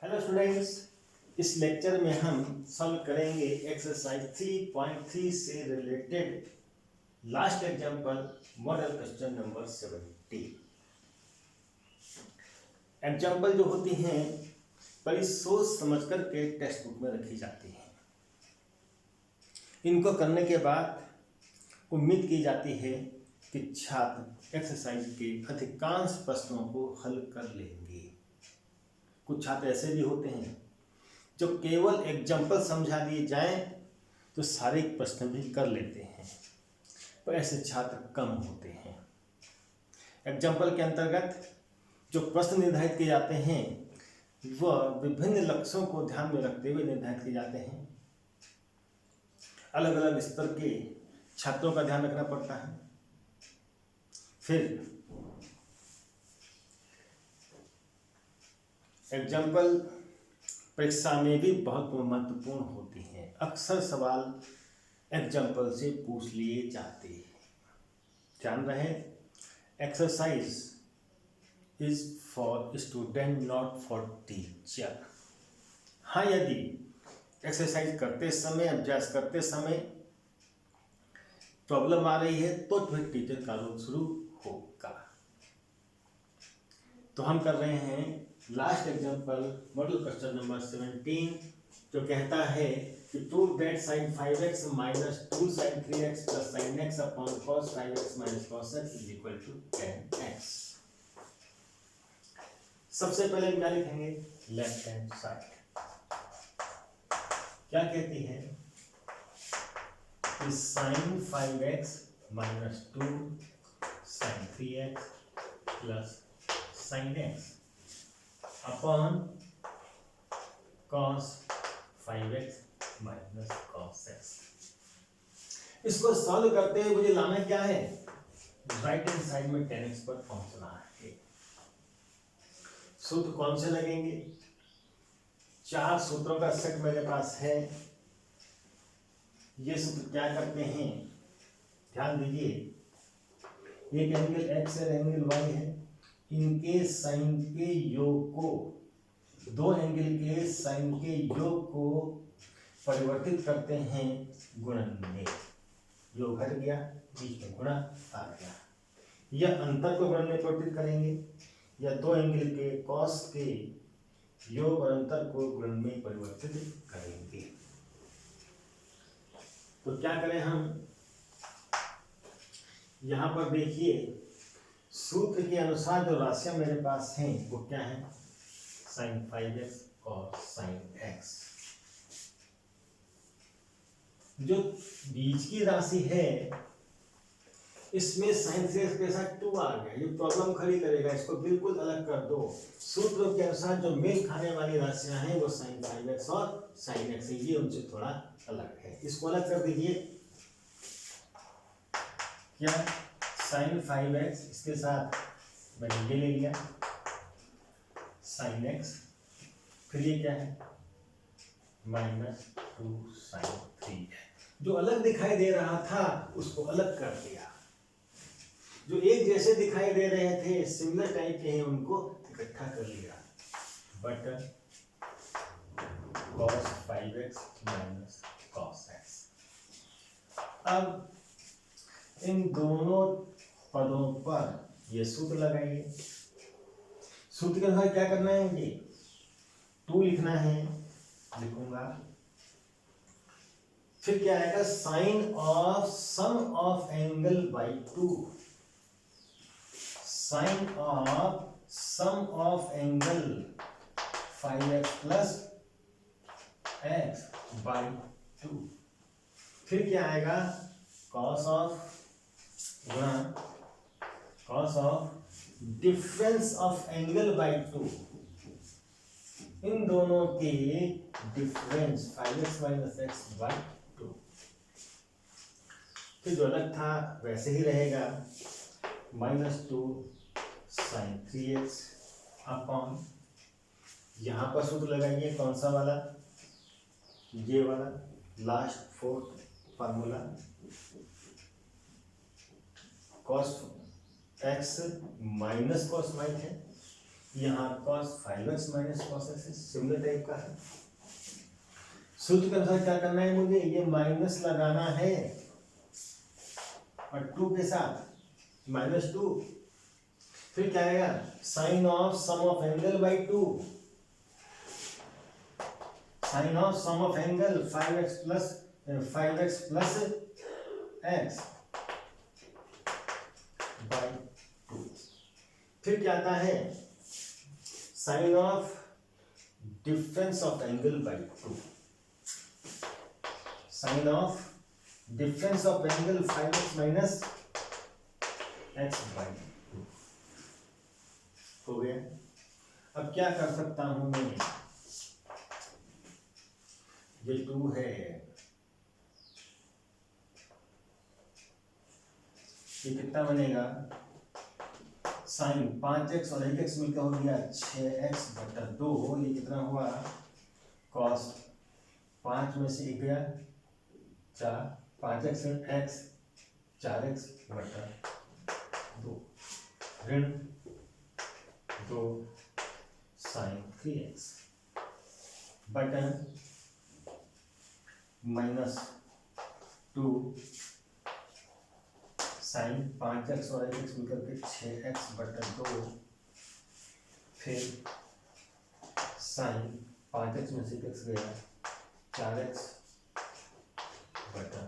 Hello students, इस lecture में हम सॉल्व करेंगे एक्सरसाइज 3.3 से related last example model question number 70। Example जो होती हैं बड़ी सोच समझ कर के टेक्स्ट बुक में रखी जाती हैं। इनको करने के बाद उम्मीद की जाती है कि छात्र एक्सरसाइज के अधिकांश प्रश्नों को हल कर लेंगे। कुछ छात्र ऐसे भी होते हैं जो केवल एग्जाम्पल समझा दिए जाएं तो सारे प्रश्न भी कर लेते हैं, पर ऐसे छात्र कम होते हैं। एग्जाम्पल के अंतर्गत जो प्रश्न निर्धारित किए जाते हैं वह विभिन्न लक्ष्यों को ध्यान में रखते हुए निर्धारित किए जाते हैं। अलग अलग स्तर के छात्रों का ध्यान रखना पड़ता है। फिर एग्जाम्पल परीक्षा में भी बहुत महत्वपूर्ण होती हैं। अक्सर सवाल एग्जाम्पल से पूछ लिए जाते हैं। ध्यान रहे, exercise is for student not for teacher. हाँ, यदि एक्सरसाइज करते समय, अभ्यास करते समय प्रॉब्लम आ रही है तो फिर टीचर का रोल शुरू होगा। तो हम कर रहे हैं last example model question number 17, जो कहता है कि prove that sin 5x minus 2 sin 3x plus sin x upon cos 5x minus cos x is equal to 10x। सबसे पहले क्या लिखेंगे? लेफ्ट हैंड साइड क्या कहती है कि sin 5x minus 2 sin 3x plus sin x upon cos 5x minus cos x। इसको solve करते हुए मुझे लाना क्या है? राइट हैंड साइड में 10x पर पहुंचना है। सूत्र कौन से लगेंगे? 4 सूत्रों का सेट मेरे पास है। ये सूत्र क्या करते हैं? ध्यान दीजिए, एक एंगल x और एंगल y है। इनके साइन के योग को, दो एंगल के साइन के योग को परिवर्तित करते हैं गुणन में। योग हट गया, बीच में गुणा आ गया। यह अंतर को गुणन में परिवर्तित करेंगे या दो एंगल के कॉस के योग और अंतर को गुणन में परिवर्तित करेंगे। तो क्या करें हम? यहां पर देखिए, सूत्र के अनुसार जो राशियां मेरे पास हैं वो क्या है? sin 5x और sin x। जो बीच की राशि है इसमें sin 3x के साथ 2 आ गया, ये प्रॉब्लम खड़ी करेगा। इसको बिल्कुल अलग कर दो। सूत्रों के अनुसार जो मेल खाने वाली राशियां हैं वो sin 5x और sin x है, ये उनसे थोड़ा अलग है। इसको अलग कर दीजिए। क्या? sin 5x, इसके साथ मैंने ये ले लिया sin x, फिर ये क्या है? Minus 2 sin 3x। जो अलग दिखाई दे रहा था उसको अलग कर दिया। जो एक जैसे दिखाई दे रहे थे, सिमिलर टाइप के हैं, उनको इकट्ठा कर लिया। But cos 5x minus cos x। अब इन दोनों पदों पर ये सूत्र लगाइए। सूत्र के अनुसार क्या करना है मुझे? 2 लिखना है, लिखूंगा। फिर क्या आएगा? Sine of sum of angle by 2। Sine of sum of angle 5x plus x by 2। फिर क्या आएगा? कॉस ऑफ गुणा cos of difference of angle by 2। इन दोनों के difference 5x minus x by 2। फिर जो अलग था वैसे ही रहेगा, माइनस 2 sin 3x अपॉन, यहां पर सूत्र लगाइए। कौन सा वाला? ये वाला, last fourth formula. cos x minus cos y है, यहाँ cos 5x minus cos x similar type का है। सूत्र के अनुसार क्या करना है मुझे, ये माइनस लगाना है और 2 के साथ -2, फिर क्या आएगा sine of sum of angle by 2, sine of sum of angle 5x plus x by 2, फिर क्या आता है sine of difference of angle by 2, sine of difference of angle 5x minus x by 2 हो गया। अब क्या कर सकता हूं मैं, ये 2 है, ये कितना बनेगा साइन 5x और 1x मिलकर हो गया 6x बटा 2, ये कितना हुआ कॉस 5 में से 1 गया 4, 5x x 4x बटा 2 ऋण 2 sign 3x button -2 sign 5x और 1x मिलकर के 6x बटा 2, फिर साइन 5x में से x गया 4x बटा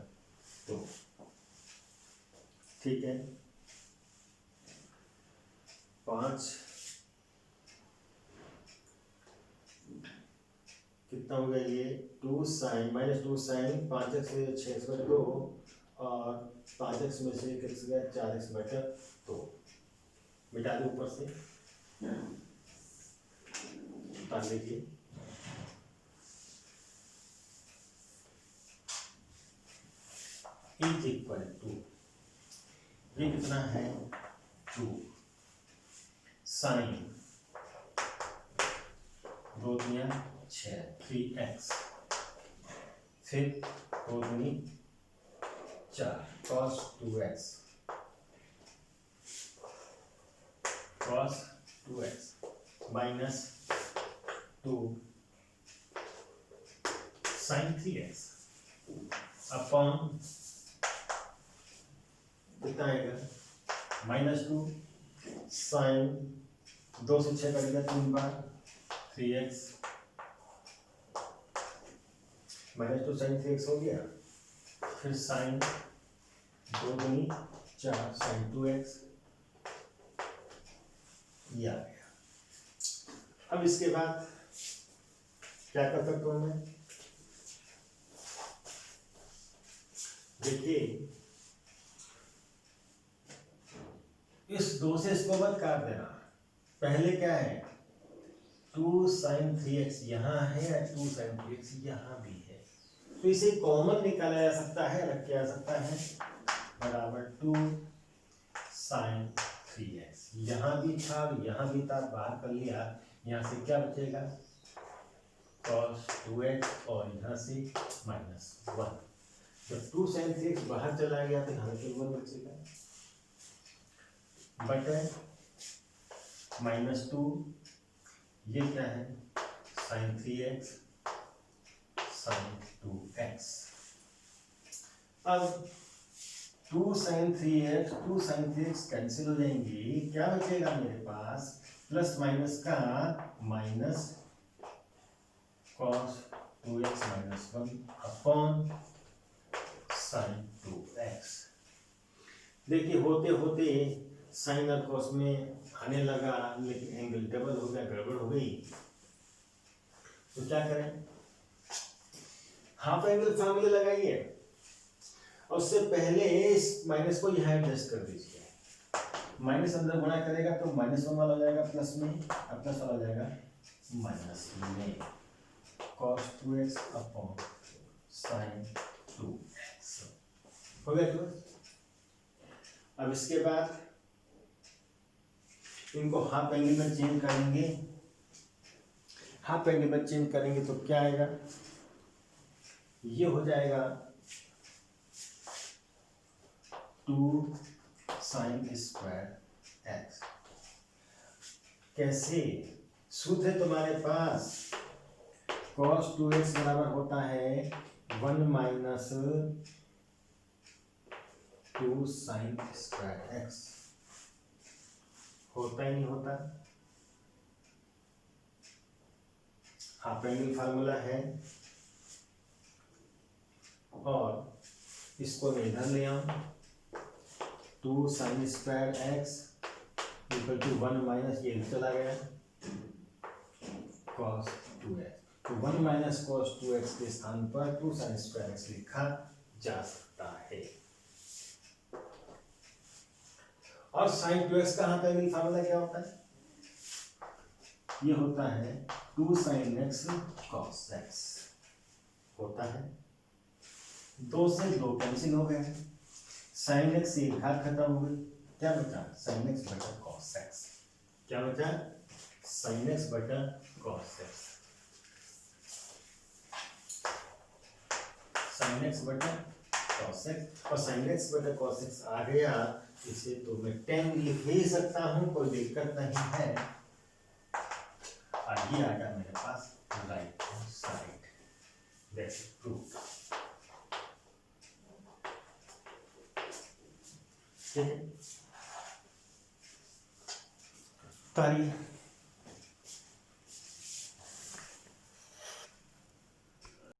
2, ठीक है। 5 कितना हो गया ये 2 साइन -2 साइन 5x से 6x बटा 2 और 5x में से 1x गया 4x बटा 2, मिटा दो ऊपर से, उतार लीजिए, इज इक्वल टू ये कितना है 2 साइन 2 दुनिया 6 3x, फिर 2 दुनी 4 cos 2x minus 2 sign 3x upon कितना आएगा -2 साइन 2 से 6 कटेगा 3 बार 3x -2 साइन 3x हो गया, फिर साइन 2 दूनी 4 साइन 2x ये आ गया। अब इसके बाद क्या कर सकता हूं मैं, देखिए इस 2 से इसको मत काट देना, पहले क्या है 2 साइन 3x यहाँ है या 2 साइन 3x यहाँ भी है, तो इसे कॉमन निकाला जा सकता है, रख किया जा सकता है बराबर 2 साइन 3x, यहाँ भी था यहाँ भी था, बाहर कर लिया, यहाँ से क्या बचेगा cos 2x और यहाँ से -1, जब 2 साइन 3x बाहर चला गया तो यहाँ पे 1 बचेगा बटे -2, ये क्या है साइन 3x साइन 2x। अब 2 साइन 3x कैंसिल हो जाएंगी, क्या बचेगा मेरे पास प्लस माइनस का minus cos 2x - 1 upon sine 2x। देखिए होते होते साइन और कॉस में आने लगा, लेकिन एंगल डबल हो गया, गड़बड़ हो गई, तो क्या करें हाफ एंगल फॉर्मूला लगाइए और उससे पहले इस माइनस को यहाँ एडजस्ट कर दीजिए, माइनस अंदर गुणा करेगा तो -1 वाला हो जाएगा प्लस में, और प्लस वाला हो जाएगा माइनस में, cos 2x upon sine 2x हो गया। तो अब इसके बाद इनको हाफ एंगल में चेंज करेंगे, हाफ एंगल में चेंज करेंगे तो क्या आएगा, ये हो जाएगा 2 साइन स्क्वायर x, कैसे? सूत्र है तुम्हारे पास, cos 2x बराबर होता है 1 माइनस 2 साइन स्क्वायर एक्स। होता ही नहीं होता। हाफ एंगल फार्मूला है, और इसको मैं इधर ले आऊं, 2 sine square x equal to 1 minus, ये चला गया cos 2x। तो 1 माइनस cos 2x के स्थान पर 2 साइन स्क्वायर एक्स लिखा जा सकता है। और साइन 2x का हाफ एंगल फार्मूला क्या होता है? ये होता है 2 साइन एक्स cos x। होता है, 2 से 2 कैंसिल हो गए, साइन एक्स से घात खत्म हो गई, क्या बचा? साइन एक्स बटा cos x। क्या बचा? साइन एक्स बटा cos x। साइन एक्स बटा cos x, और साइन एक्स बटा cos x आ गया, इसे तो मैं tan लिख ही सकता हूं, कोई दिक्कत नहीं है। आगे आ गया मेरे पास राइट साइड, दैट्स प्रूफ। ठीक है,